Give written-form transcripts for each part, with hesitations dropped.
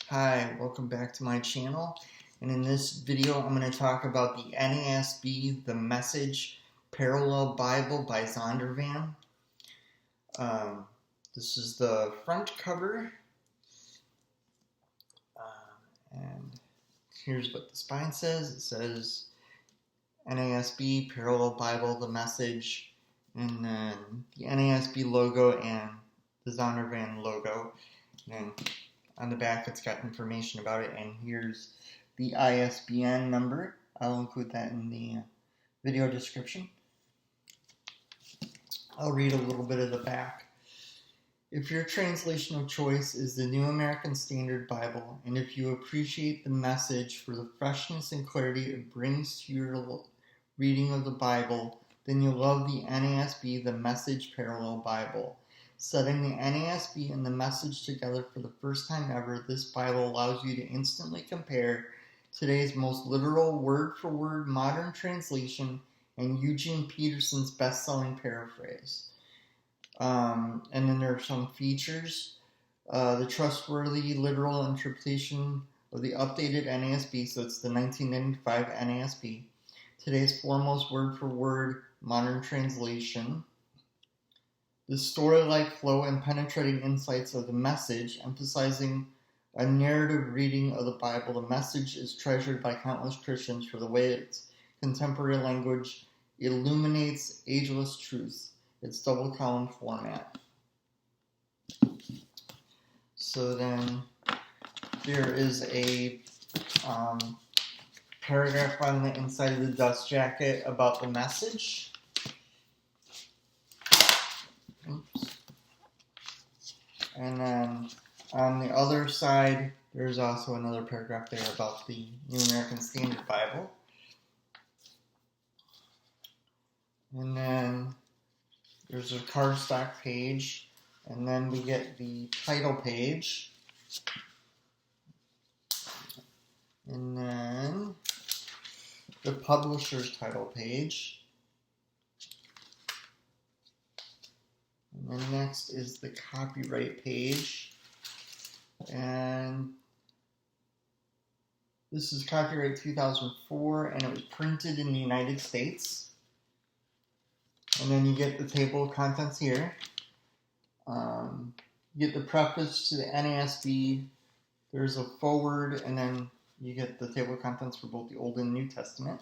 Hi, welcome back to my channel, and in this video I'm going to talk about the NASB, the Message Parallel Bible by Zondervan. This is the front cover, and here's what the spine says. It says NASB Parallel Bible, the Message, and then the NASB logo and the Zondervan logo, and on the back it's got information about it, and here's the ISBN number. I'll include that in the video description. I'll read a little bit of the back. If your translation of choice is the New American Standard Bible, and if you appreciate the message for the freshness and clarity it brings to your reading of the Bible, then you'll love the NASB, the Message Parallel Bible. Setting the NASB and the Message together for the first time ever, this Bible allows you to instantly compare today's most literal, word-for-word modern translation and Eugene Peterson's best-selling paraphrase. And then there are some features. The trustworthy literal interpretation of the updated NASB, so it's the 1995 NASB. Today's foremost word-for-word modern translation. The story-like flow and penetrating insights of the Message, emphasizing a narrative reading of the Bible. The Message is treasured by countless Christians for the way its contemporary language illuminates ageless truths. Its double-column format. So then there is a paragraph on the inside of the dust jacket about the Message. Oops. And then on the other side, there's also another paragraph there about the New American Standard Bible. And then there's a cardstock page, and then we get the title page. And then the publisher's title page. And then next is the copyright page, and this is copyright 2004, and it was printed in the United States. And then you get the table of contents here. You get the preface to the NASB. There's a foreword, and then you get the table of contents for both the Old and New Testament.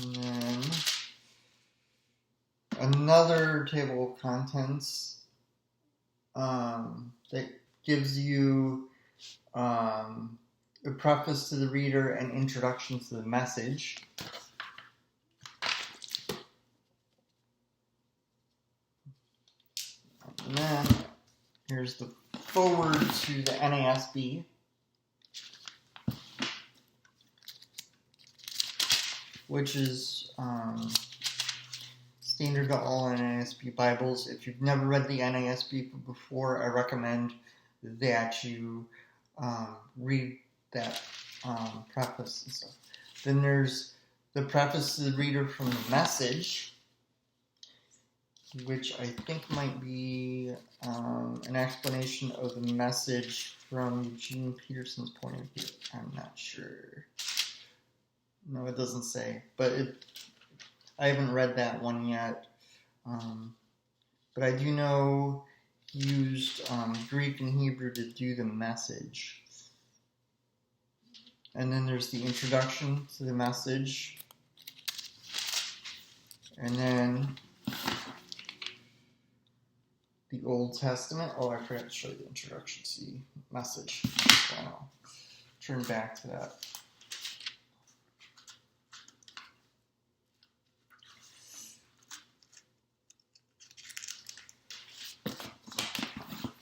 And then another table of contents that gives you a preface to the reader and introduction to the message. And then here's the foreword to the NASB, which is standard to all NASB Bibles. If you've never read the NASB before, I recommend that you read that preface and stuff. Then there's the preface to the reader from the Message, which I think might be an explanation of the message from Eugene Peterson's point of view. I'm not sure. No, it doesn't say, but I haven't read that one yet, but I do know he used Greek and Hebrew to do the message. And then there's the introduction to the Message, and then the Old Testament. Oh, I forgot to show you the introduction to the Message. So I'll turn back to that.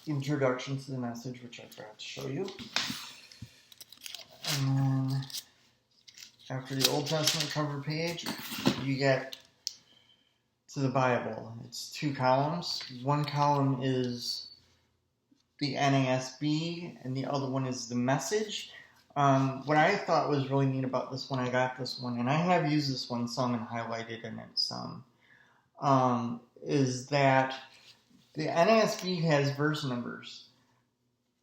Introduction to the Message, which I forgot to show you. And then after the Old Testament cover page, you get to the Bible. It's 2 columns. One column is the NASB, and the other one is the Message. What I thought was really neat about this one, I got this one, and I have used this one some and highlighted in it some, is that The NASB has verse numbers,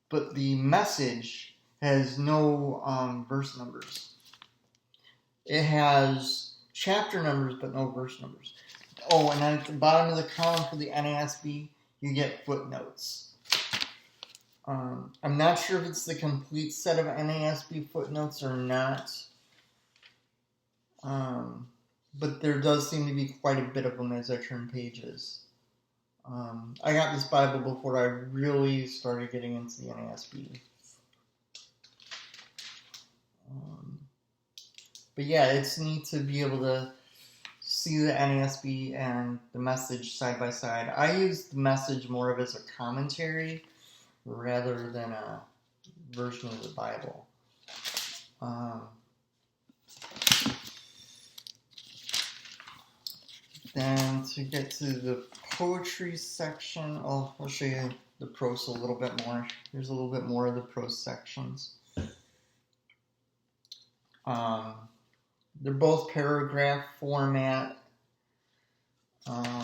but the Message has no verse numbers. It has chapter numbers, but no verse numbers. Oh, and then at the bottom of the column for the NASB, you get footnotes. I'm not sure if it's the complete set of NASB footnotes or not, but there does seem to be quite a bit of them as I turn pages. I got this Bible before I really started getting into the NASB. But yeah, it's neat to be able to see the NASB and the Message side by side. I use the Message more of as a commentary rather than a version of the Bible. Then to get to the poetry section, I'll show you the prose a little bit more. Here's a little bit more of the prose sections. They're both paragraph format. Now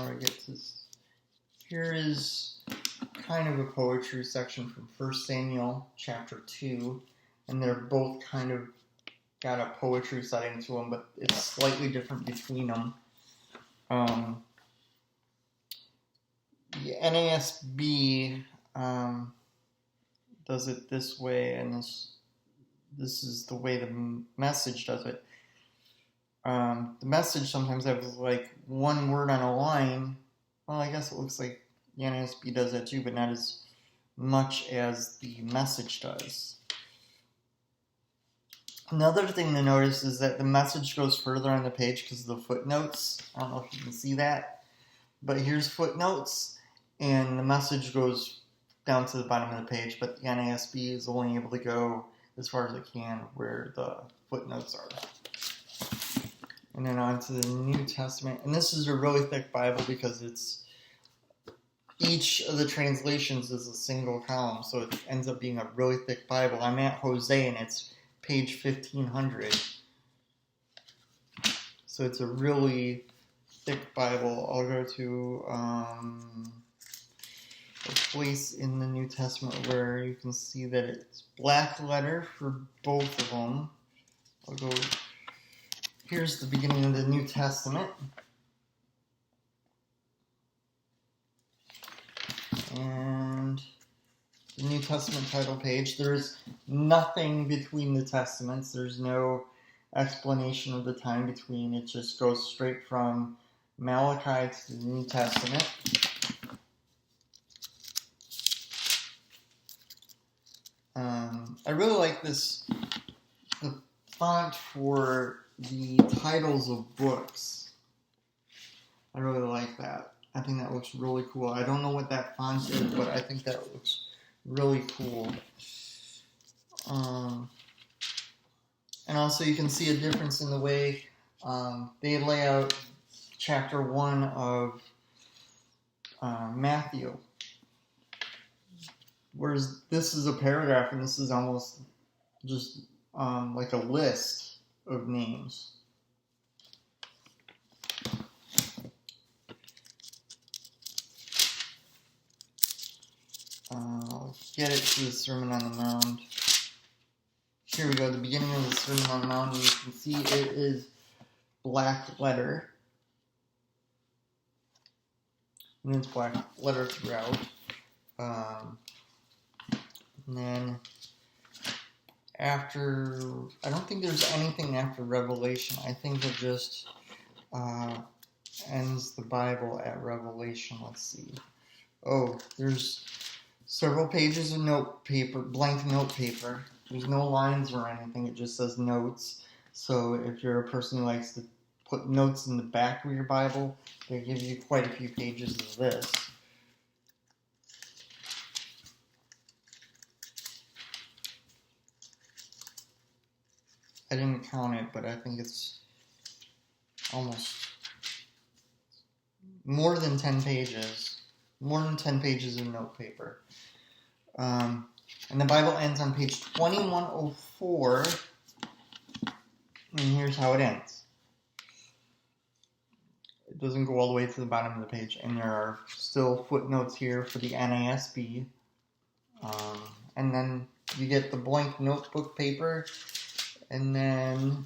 I get to, here is kind of a poetry section from 1 Samuel chapter 2, and they're both kind of got a poetry setting to them, but it's slightly different between them. The NASB does it this way, and this is the way the Message does it. The Message sometimes has like one word on a line. Well, I guess it looks like the NASB does that too, but not as much as the Message does. Another thing to notice is that the Message goes further on the page because of the footnotes. I don't know if you can see that, but here's footnotes, and the Message goes down to the bottom of the page, but the NASB is only able to go as far as it can where the footnotes are. And then on to the New Testament. And this is a really thick Bible because it's each of the translations is a single column, so it ends up being a really thick Bible. I'm at Hosea, and it's page 1500. So it's a really thick Bible. I'll go to a place in the New Testament where you can see that it's black letter for both of them. I'll go, here's the beginning of the New Testament. And the New Testament title page. There's nothing between the Testaments. There's no explanation of the time between. It just goes straight from Malachi to the New Testament. I really like the font for the titles of books. I really like that. I think that looks really cool. I don't know what that font is, but I think that looks really cool. And also you can see a difference in the way they lay out chapter 1 of Matthew. Whereas this is a paragraph, and this is almost just like a list of names. I'll get it to the Sermon on the Mount. Here we go, the beginning of the Sermon on the Mount, and you can see it is black letter. And it's black letter throughout. And then after, I don't think there's anything after Revelation. I think it just ends the Bible at Revelation. Let's see. Oh, there's several pages of note paper, blank note paper. There's no lines or anything. It just says notes. So if you're a person who likes to put notes in the back of your Bible, they give you quite a few pages of this. I didn't count it, but I think it's almost more than 10 pages. More than 10 pages of note paper. And the Bible ends on page 2104. And here's how it ends. It doesn't go all the way to the bottom of the page, and there are still footnotes here for the NASB. And then you get the blank notebook paper, and then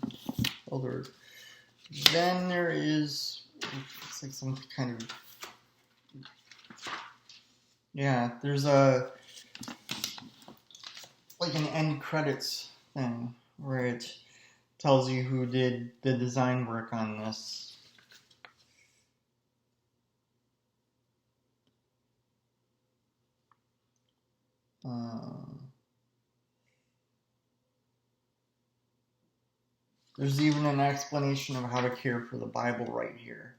there is, it's like some kind of, there's like an end credits thing where it tells you who did the design work on this. There's even an explanation of how to care for the Bible right here.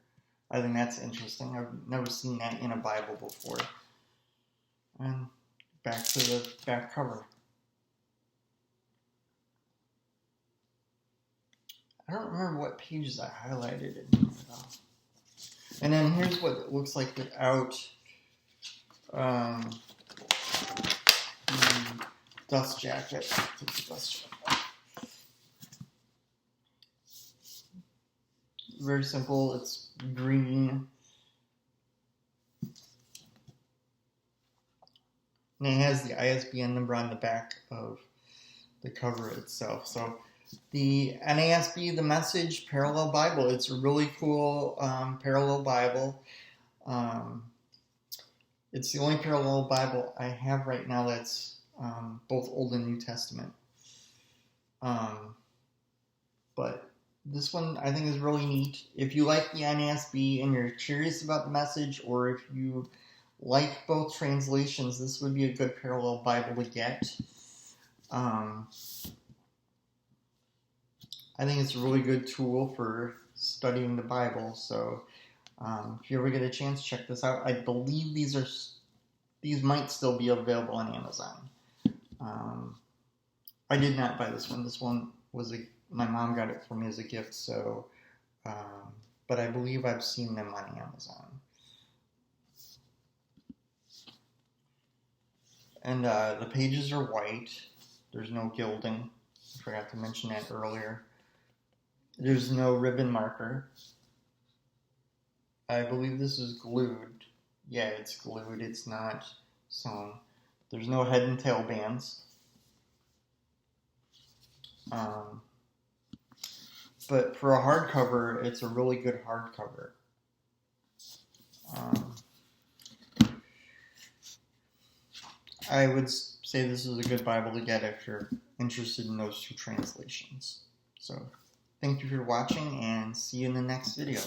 I think that's interesting. I've never seen that in a Bible before. And back to the back cover. I don't remember what pages I highlighted in here though. And then here's what it looks like without the dust jacket. Take the dust jacket off. Very simple. It's green. And it has the ISBN number on the back of the cover itself. So the NASB, the Message Parallel Bible. It's a really cool parallel Bible. It's the only parallel Bible I have right now that's both Old and New Testament. But this one I think is really neat. If you like the NASB and you're curious about the Message, or if you like both translations, this would be a good parallel Bible to get. I think it's a really good tool for studying the Bible. So if you ever get a chance, check this out. I believe these might still be available on Amazon. I did not buy this one. This one was my mom got it for me as a gift. So, but I believe I've seen them on Amazon. And the pages are white. There's no gilding. I forgot to mention that earlier. There's no ribbon marker. I believe this is glued. Yeah, it's glued. It's not sewn. There's no head and tail bands. But for a hardcover, it's a really good hardcover. I would say this is a good Bible to get if you're interested in those two translations. So, thank you for watching, and see you in the next video.